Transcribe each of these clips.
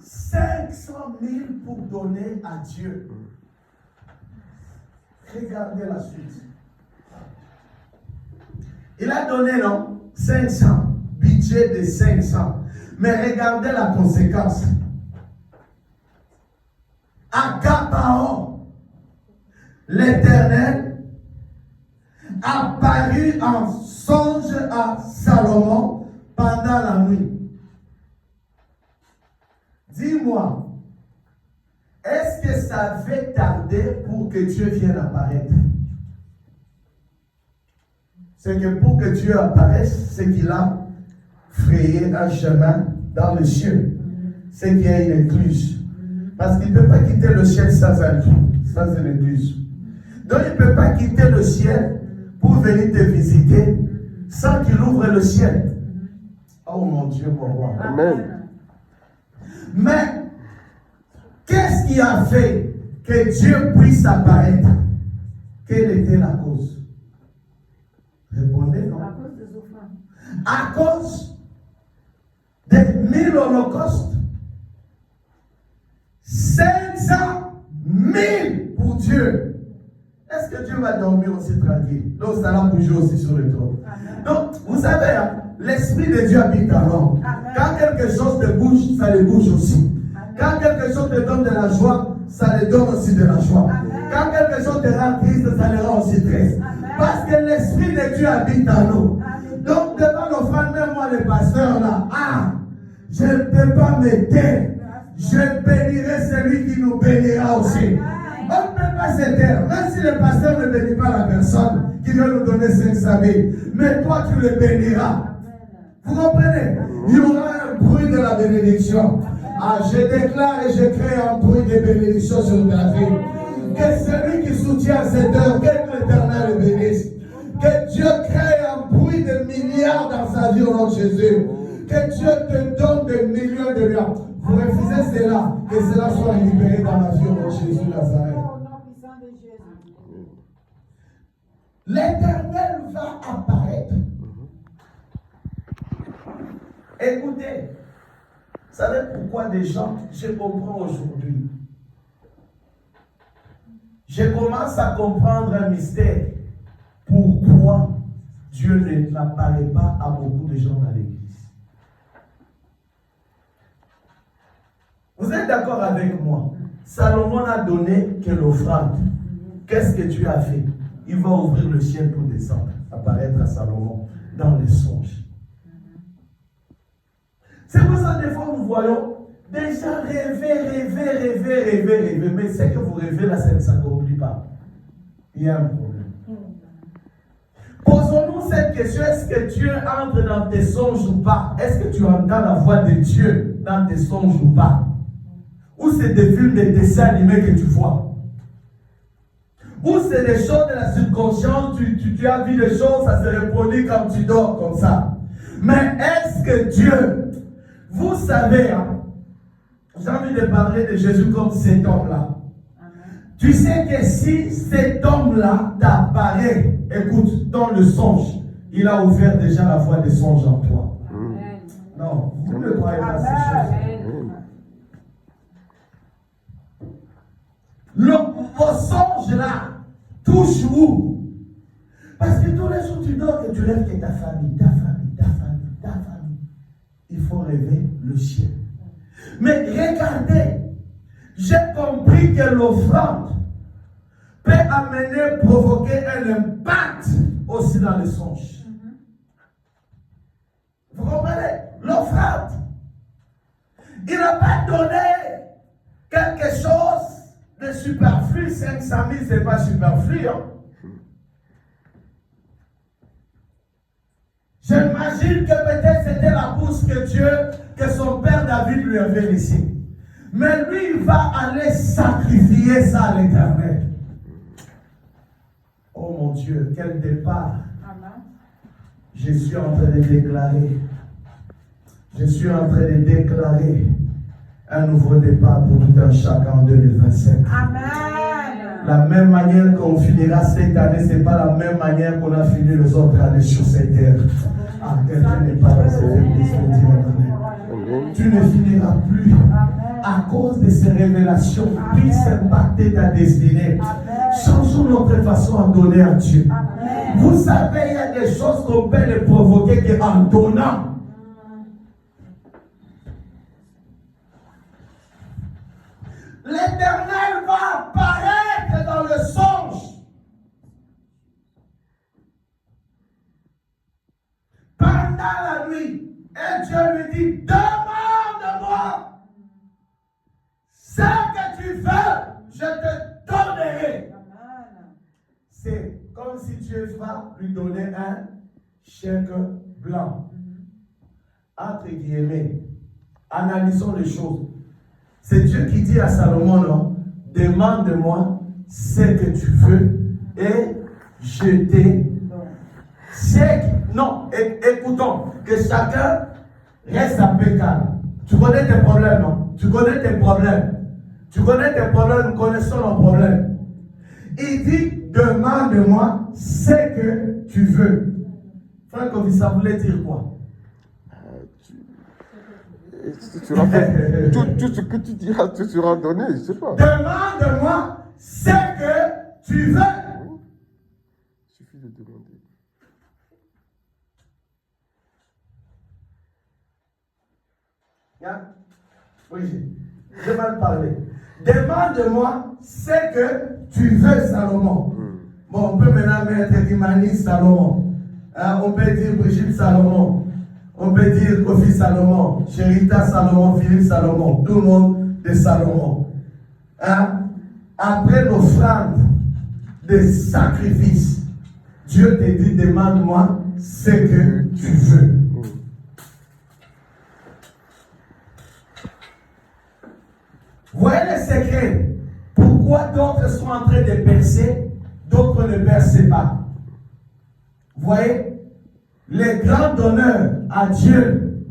500 000 pour donner à Dieu. Regardez la suite. Il a donné, non? 500. Budget de 500. Mais regardez la conséquence. À Gabaon, l'Éternel apparut en songe à Salomon pendant la nuit. Dis-moi, est-ce que ça avait tardé pour que Dieu vienne apparaître? C'est que pour que Dieu apparaisse, c'est qu'il a frayé un chemin dans le ciel. C'est qu'il y a une écluse. Parce qu'il ne peut pas quitter le ciel sans une écluse. Donc il ne peut pas quitter le ciel pour venir te visiter sans qu'il ouvre le ciel. Oh mon Dieu, mon roi. Amen. Mais, qu'est-ce qui a fait que Dieu puisse apparaître? Quelle était la cause? Répondez, non? À cause des offrandes. À cause des 1000 holocaustes. 500 000 pour Dieu. Est-ce que Dieu va dormir aussi tranquille? Donc, ça va bouger aussi sur le trône. Donc, vous savez, hein, l'Esprit de Dieu habite en l'homme. Quand quelque chose te bouge, ça le bouge aussi. Quand quelque chose te donne de la joie, ça le donne aussi de la joie. Quand quelque chose te rend triste, ça le rend aussi triste. Parce que l'Esprit de Dieu habite en nous. Donc, devant l'offrande, même moi, le pasteur, là, je ne peux pas me taire. Je bénirai celui qui nous bénira aussi. On ne peut pas se taire. Même si le pasteur ne bénit pas la personne qui veut nous donner 500 000. Mais toi, tu le béniras. Vous comprenez? Il y aura un bruit de la bénédiction. Je déclare et je crée un bruit de bénédiction sur ta vie. Que celui qui soutient cette œuvre, que l'Éternel le bénisse. Que Dieu crée un bruit de milliards dans sa vie au nom de Jésus. Que Dieu te donne des millions de milliards. Vous refusez cela, que cela soit libéré dans la vie au nom de Jésus Nazareth. L'Éternel va apparaître. Écoutez, vous savez pourquoi des gens, je comprends aujourd'hui. Je commence à comprendre un mystère. Pourquoi Dieu n'apparaît pas à beaucoup de gens dans l'église. Vous êtes d'accord avec moi? Salomon n'a donné que l'offrande. Qu'est-ce que Dieu a fait? Il va ouvrir le ciel pour descendre, apparaître à Salomon dans les songes. C'est pour ça que des fois nous voyons des gens rêver. Mais ce que vous rêvez là, ça ne s'accomplit pas. Il y a un problème. Posons-nous cette question, est-ce que Dieu entre dans tes songes ou pas? Est-ce que tu entends la voix de Dieu dans tes songes ou pas? Ou c'est des films, des dessins animés que tu vois? Ou c'est des choses de la subconscience, tu as vu des choses, ça se reproduit quand tu dors comme ça. Mais est-ce que Dieu, vous savez, hein, j'ai envie de parler de Jésus comme cet homme-là. Tu sais que si cet homme-là t'apparaît, écoute, dans le songe, il a ouvert déjà la voie des songes en toi. Non, vous ne croyez pas ces choses. Vos songes là touchent où? Parce que tous les jours tu dors et tu rêves que ta famille. Il faut rêver le ciel. Mais regardez, j'ai compris que l'offrande peut amener, provoquer un impact aussi dans les songes. Vous comprenez? L'offrande. Il n'a pas donné quelque chose de superflu. 500 000, ce n'est pas superflu. Hein? J'imagine que peut-être c'était la bourse que son père David lui avait laissée. Mais lui, il va aller sacrifier ça à l'Éternel. Oh mon Dieu, quel départ. Je suis en train de déclarer. Je suis en train de déclarer un nouveau départ pour tout un chacun en 2025. Amen. La même manière qu'on finira cette année, ce n'est pas la même manière qu'on a fini les autres années sur cette terre. Quelqu'un n'est pas dans cette église pour dire amen. Tu ne finiras plus. À cause de ces révélations, puisse impacter ta destinée. Changeons notre façon de donner à Dieu. Vous savez, il y a des choses qu'on peut les provoquer qu'en donnant. L'Éternel va apparaître dans le songe. Pendant la nuit, et Dieu lui dit, demande-moi ce que tu veux, je te donnerai. C'est comme si Dieu va lui donner un chèque blanc. Entre guillemets, analysons les choses. C'est Dieu qui dit à Salomon, non, demande-moi ce que tu veux et je te non, écoutons, que chacun reste impeccable. Tu connais tes problèmes, non? Tu connais tes problèmes. Tu connais tes problèmes, nous connaissons nos problèmes. Il dit, demande-moi ce que tu veux. Frère Kofi, ça voulait dire quoi? Tu auras fait, tout ce que tu diras, tu seras donné, je ne sais pas. Demande-moi ce que tu veux. Oui. Il suffit de demander. Oui, j'ai mal parlé. Demande-moi ce que tu veux, Salomon. Bon, on peut maintenant mettre Imani Salomon. On peut dire Brigitte Salomon. On peut dire Kofi Salomon, Chérita Salomon, Philippe Salomon, tout le monde de Salomon. Après l'offrande des sacrifices, Dieu te dit, demande-moi ce que tu veux. Voyez le secret. Pourquoi d'autres sont en train de percer, d'autres ne percent pas. Voyez, les grands donneurs à Dieu,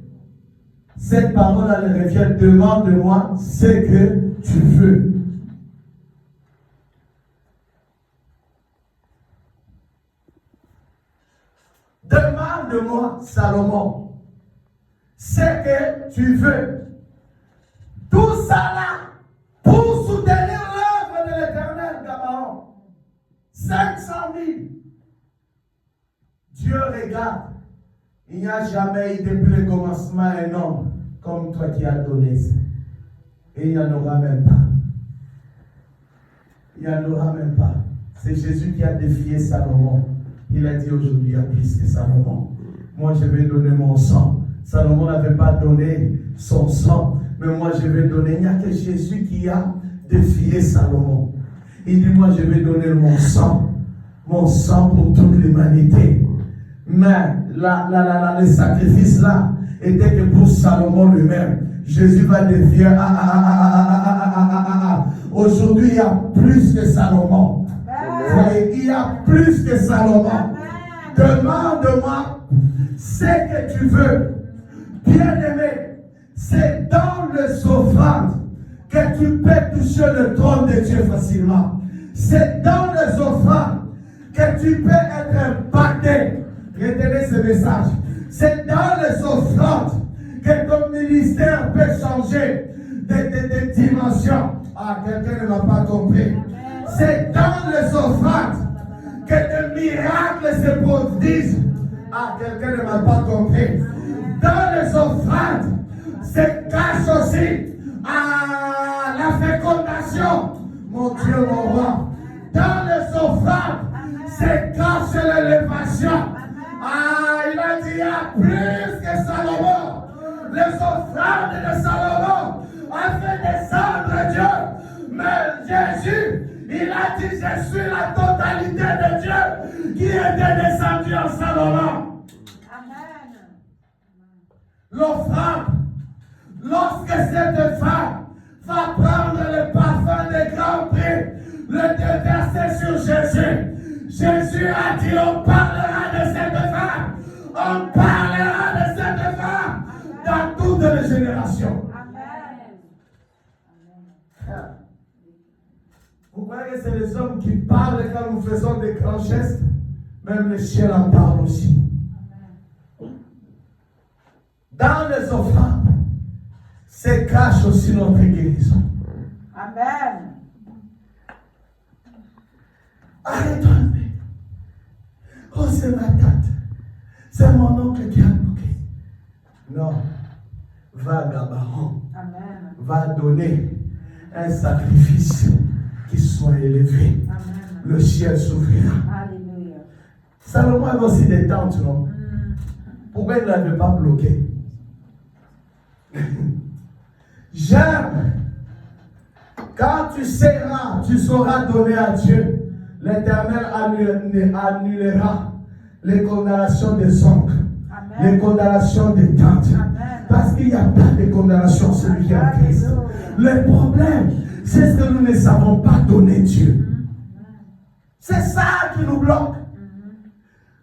cette parole elle revient, demande-moi ce que tu veux. Demande-moi, Salomon, ce que tu veux. Tout ça là, pour soutenir l'œuvre de l'Éternel, Gabaon. 500 000. Dieu regarde. Il n'y a jamais eu depuis le commencement un homme comme toi qui as donné ça. Et il n'y en aura même pas. Il n'y en aura même pas. C'est Jésus qui a défié Salomon. Il a dit aujourd'hui, il y a plus que Salomon. Moi, je vais donner mon sang. Salomon n'avait pas donné son sang. Mais moi, je vais donner. Il n'y a que Jésus qui a défié Salomon. Il dit, moi, je vais donner mon sang pour toute l'humanité. Mais le sacrifice là était que pour Salomon lui-même. Jésus va défier. Aujourd'hui, il y a plus que Salomon. Il y a plus que Salomon. Demande-moi ce que tu veux. Bien-aimé, c'est dans les offrandes que tu peux toucher le trône de Dieu facilement. C'est dans les offrandes que tu peux être impacté. Retenez ce message. C'est dans les offrandes que ton ministère peut changer de dimension. Quelqu'un ne m'a pas compris. C'est dans les offrandes que des miracles se produisent. Quelqu'un ne m'a pas compris. Dans les offrandes, se cache aussi la fécondation. Mon Dieu, mon roi. Dans les offrandes, se cache l'élévation. Il a dit, il y a plus que Salomon. Les offrandes de Salomon ont fait descendre Dieu. Mais Jésus, il a dit, je suis la totalité de Dieu qui était descendu en Salomon. Amen. L'offrande, lorsque cette femme va prendre le parfum des grands prix, le déverser sur Jésus, Jésus a dit, on parlera de cette femme. On parlera de cette femme dans toutes les générations. Amen. Vous croyez que c'est les hommes qui parlent quand nous faisons des grands gestes? Même le ciel en parle aussi. Dans les offrandes, se cache aussi notre guérison. Amen. Arrête-toi un peu. Oh, c'est ma tante. C'est mon oncle qui a bloqué. Non. Va à Gabaron. Amen. Va donner un sacrifice qui soit élevé. Amen. Le ciel s'ouvrira. Alléluia. Salomon avait aussi des tentes, non? Pourquoi il ne l'avait pas bloqué? J'aime. Quand tu seras, tu sauras donner à Dieu. L'Éternel annulera les condamnations des oncles, les condamnations des tantes. Parce qu'il n'y a pas de condamnation celui qui est en Christ. Le problème, c'est ce que nous ne savons pas donner Dieu. C'est ça qui nous bloque.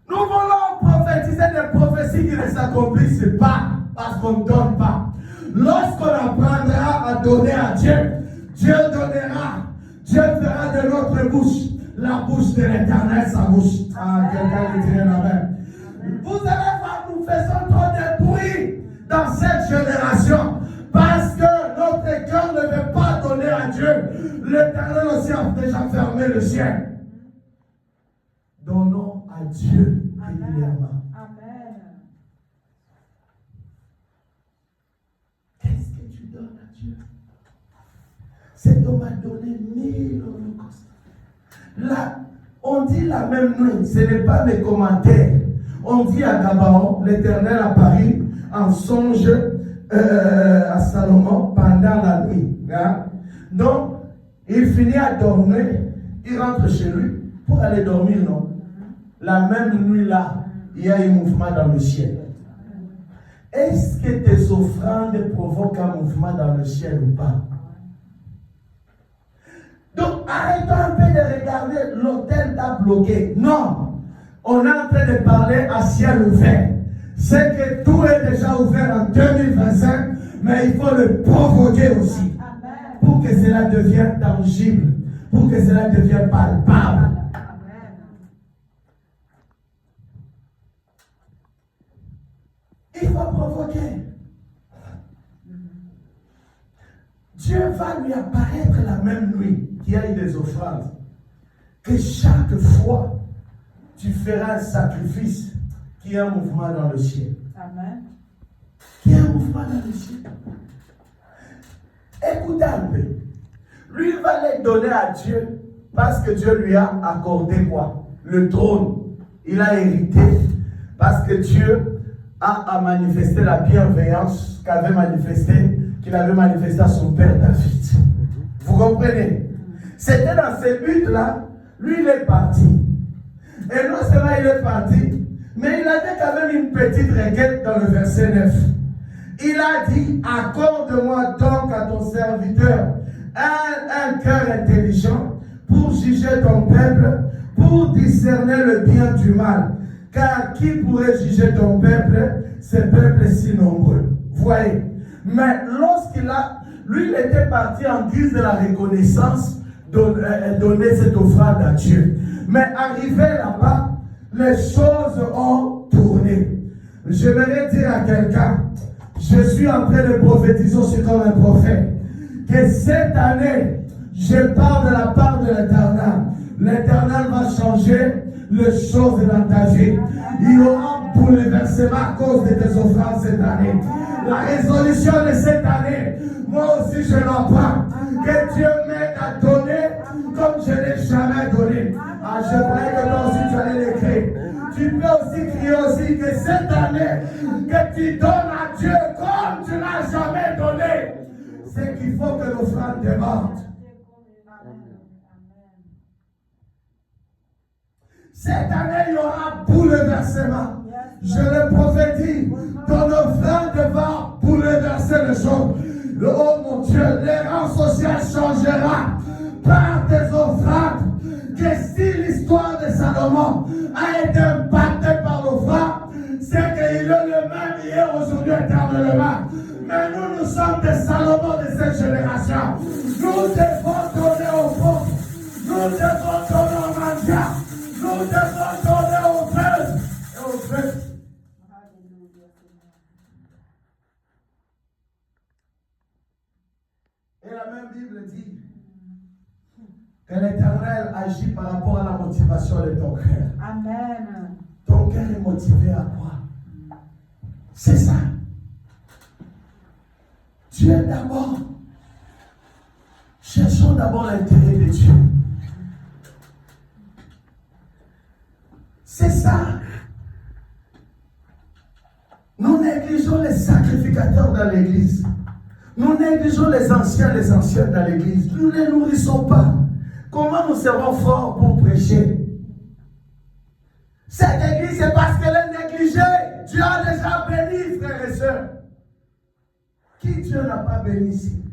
Nous voulons prophétiser des prophéties qui ne s'accomplissent pas parce qu'on ne donne pas. Lorsqu'on apprendra à donner à Dieu, Dieu donnera. Dieu fera de notre bouche la bouche de l'Éternel, sa bouche. Ah, quelqu'un qui dirait amen. Vous allez voir, nous faisons trop de bruit dans cette génération parce que notre cœur ne veut pas donner à Dieu. L'Éternel aussi a déjà fermé le ciel. Donnons à Dieu régulièrement. Amen. Qu'est-ce que tu donnes à Dieu? Cet homme a donné 1000 holocaustes. Là, on dit la même nuit, ce n'est pas mes commentaires. On dit à Gabaon, l'Éternel apparut en songe à Salomon pendant la nuit. Hein? Donc, il finit à dormir, il rentre chez lui pour aller dormir, non? La même nuit-là, il y a un mouvement dans le ciel. Est-ce que tes offrandes provoquent un mouvement dans le ciel ou pas? Donc, arrêtons un peu de regarder l'hôtel t'a bloqué. Non, on est en train de parler à ciel ouvert. C'est que tout est déjà ouvert en 2025, mais il faut le provoquer aussi. Pour que cela devienne tangible, pour que cela devienne palpable. Il faut provoquer. Dieu va lui apparaître la même nuit qu'il y a eu des offrandes. Que chaque fois, tu feras un sacrifice qui est un mouvement dans le ciel. Amen. Qui est un mouvement dans le ciel. Écoutez un peu. Lui va les donner à Dieu parce que Dieu lui a accordé quoi? Le trône. Il a hérité parce que Dieu a manifesté la bienveillance qu'il avait manifesté à son père David. Vous comprenez? C'était dans ces buts-là, lui il est parti. Et non seulement il est parti, mais il avait quand même une petite requête dans le verset 9. Il a dit, accorde-moi donc à ton serviteur un cœur intelligent pour juger ton peuple, pour discerner le bien du mal. Car qui pourrait juger ton peuple, ce peuple si nombreux? Voyez. Mais lui il était parti en guise de la reconnaissance, donner cette offrande à Dieu. Mais arrivé là-bas, les choses ont tourné. J'aimerais dire à quelqu'un, je suis en train de prophétiser aussi comme un prophète, que cette année, je parle de la part de l'Éternel. L'Éternel va changer les choses dans ta vie. Il y aura un bouleversement à cause de tes offrandes cette année. La résolution de cette année, moi aussi je l'apprends. Que Dieu m'aide à donner comme je n'ai jamais donné. Ah, je croyais que toi aussi tu allais l'écrire. Tu peux aussi crier aussi que cette année, que tu donnes à Dieu comme tu n'as jamais donné. C'est qu'il faut que l'offrande démarre. Cette année, il y aura bouleversement. Je le prophétise. Ton offrande va bouleverser les choses. Oh mon Dieu, l'errance sociale changera par tes offrandes. Que si l'histoire de Salomon a été impactée par l'offrande, c'est qu'il est le même hier, aujourd'hui, éternellement. Mais nous sommes des Salomon de cette génération. Nous devons donner au pauvres. Nous devons donner aux mendiants. Nous devons donner aux veuves et aux veuves. la même Bible dit que l'Éternel agit par rapport à la motivation de ton cœur. Amen. Ton cœur est motivé à quoi? C'est ça. Dieu d'abord. Cherchons d'abord l'intérêt de Dieu. C'est ça. Nous négligeons les sacrificateurs dans l'église. Nous négligeons les anciennes dans l'église. Nous ne les nourrissons pas. Comment nous serons forts pour prêcher? Cette église, c'est parce qu'elle est négligée. Dieu a déjà béni, frères et sœurs. Qui Dieu n'a pas béni ici?